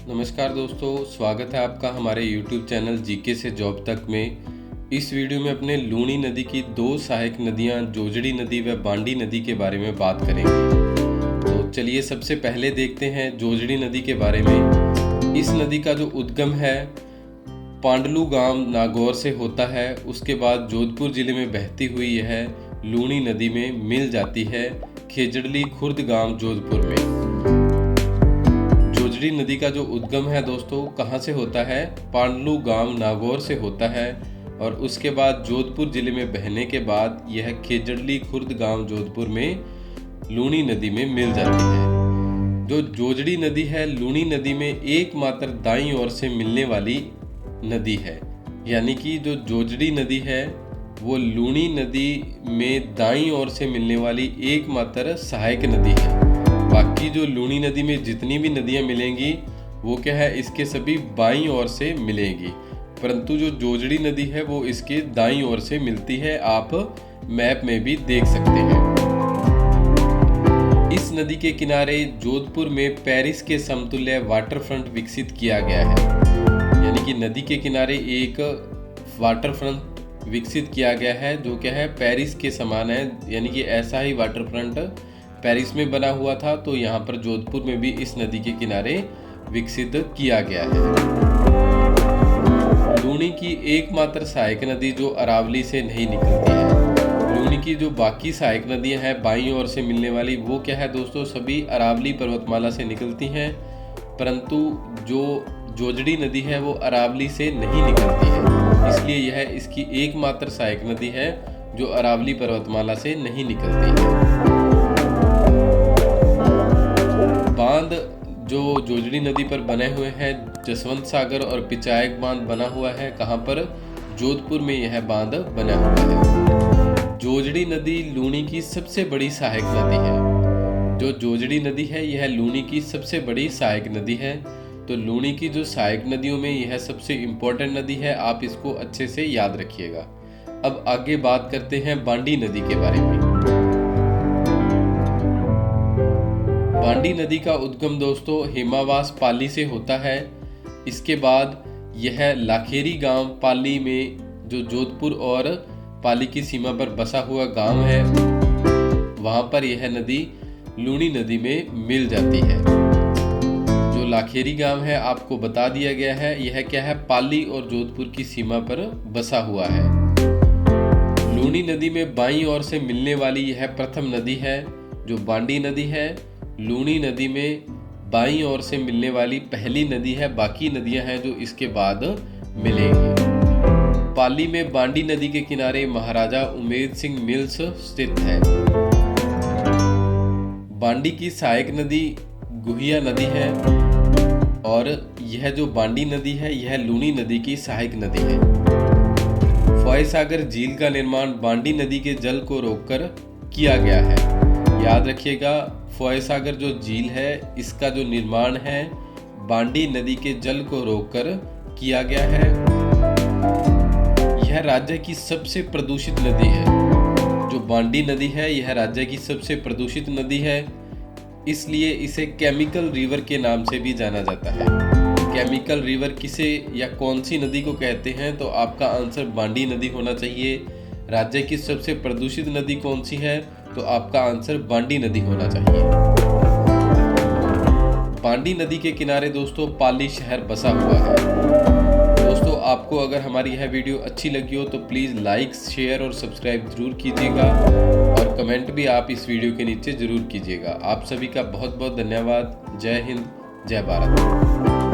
नमस्कार दोस्तों, स्वागत है आपका हमारे YouTube चैनल जीके से जॉब तक में। इस वीडियो में अपने लूणी नदी की दो सहायक नदियां जोजड़ी नदी व बांडी नदी के बारे में बात करेंगे। तो चलिए सबसे पहले देखते हैं जोजड़ी नदी के बारे में। इस नदी का जो उद्गम है पांडलू गांव नागौर से होता है। उसके बाद जोधपुर जिले में बहती हुई यह लूणी नदी में मिल जाती है खेजड़ली खुर्द गांव जोधपुर में। जोजड़ी नदी का जो उद्गम है दोस्तों कहाँ से होता है? पांडलू गांव नागौर से होता है और उसके बाद जोधपुर जिले में बहने के बाद यह खेजड़ली खुर्द गांव जोधपुर में लूणी नदी में मिल जाती है। जो जोजड़ी नदी है लूणी नदी में एकमात्र दाईं ओर से मिलने वाली नदी है, यानी कि जो जोजड़ी नदी है वो लूणी नदी में दाईं ओर से मिलने वाली एकमात्र सहायक नदी है। बाकी जो लूणी नदी में जितनी भी नदियां मिलेंगी वो क्या है, इसके सभी बाईं ओर से मिलेंगी, परंतु जो जोजड़ी नदी है वो इसके दाईं ओर से मिलती है। आप मैप में भी देख सकते हैं। इस नदी के किनारे जोधपुर में पेरिस के समतुल्य वाटरफ्रंट विकसित किया गया है, यानी कि नदी के किनारे एक वाटरफ्रंट विकसित किया गया है जो क्या है पेरिस के समान है, यानी कि ऐसा ही वाटरफ्रंट पेरिस में बना हुआ था तो यहाँ पर जोधपुर में भी इस नदी के किनारे विकसित किया गया है। लूणी की एकमात्र सहायक नदी जो अरावली से नहीं निकलती है। लूणी की जो बाकी सहायक नदियाँ हैं बाईं ओर से मिलने वाली वो क्या है दोस्तों, सभी अरावली पर्वतमाला से निकलती हैं, परंतु जो जोजड़ी नदी है वो अरावली से नहीं निकलती है, इसलिए यह इसकी एकमात्र सहायक नदी है जो अरावली पर्वतमाला से नहीं निकलती है। बांध जो जोजड़ी नदी पर बने हुए हैं जसवंत सागर और पिचायक बांध बना हुआ है, कहाँ पर? जोधपुर में यह बांध बना हुआ है। जोजड़ी नदी लूणी की सबसे बड़ी सहायक नदी है। जो जोजड़ी नदी है यह लूणी की सबसे बड़ी सहायक नदी है। तो लूणी की जो सहायक नदियों में यह सबसे इम्पोर्टेंट नदी है, आप इसको अच्छे से याद रखिएगा। अब आगे बात करते हैं बांडी नदी के बारे में। बांडी नदी का उद्गम दोस्तों हेमावास पाली से होता है। इसके बाद यह लाखेरी गांव पाली में जो जोधपुर और पाली की सीमा पर बसा हुआ गांव है वहां पर यह नदी लूणी नदी में मिल जाती है। जो लाखेरी गांव है आपको बता दिया गया है, यह क्या है पाली और जोधपुर की सीमा पर बसा हुआ है। लूणी नदी में बाईं ओर से मिलने वाली यह प्रथम नदी है जो बांडी नदी है। लूणी नदी में बाईं ओर से मिलने वाली पहली नदी है, बाकी नदियां हैं जो इसके बाद मिलेंगी। पाली में बांडी नदी के किनारे महाराजा उमेद सिंह मिल्स स्थित है। बांडी की सहायक नदी गुहिया नदी है और यह जो बांडी नदी है यह लूणी नदी की सहायक नदी है। फॉय सागर झील का निर्माण बांडी नदी के जल को रोककर किया गया है। याद रखिएगा, फॉय सागर जो झील है इसका जो निर्माण है बांडी नदी के जल को रोककर किया गया है। यह राज्य की सबसे प्रदूषित नदी है। जो बांडी नदी है यह राज्य की सबसे प्रदूषित नदी है, इसलिए इसे केमिकल रिवर के नाम से भी जाना जाता है। केमिकल रिवर किसे या कौन सी नदी को कहते हैं? तो आपका आंसर बांडी नदी होना चाहिए। राज्य की सबसे प्रदूषित नदी कौन सी है? तो आपका आंसर बांडी नदी होना चाहिए। बांडी नदी के किनारे दोस्तों पाली शहर बसा हुआ है। दोस्तों आपको अगर हमारी यह वीडियो अच्छी लगी हो तो प्लीज़ लाइक, शेयर और सब्सक्राइब जरूर कीजिएगा और कमेंट भी आप इस वीडियो के नीचे जरूर कीजिएगा। आप सभी का बहुत बहुत धन्यवाद। जय हिंद, जय भारत।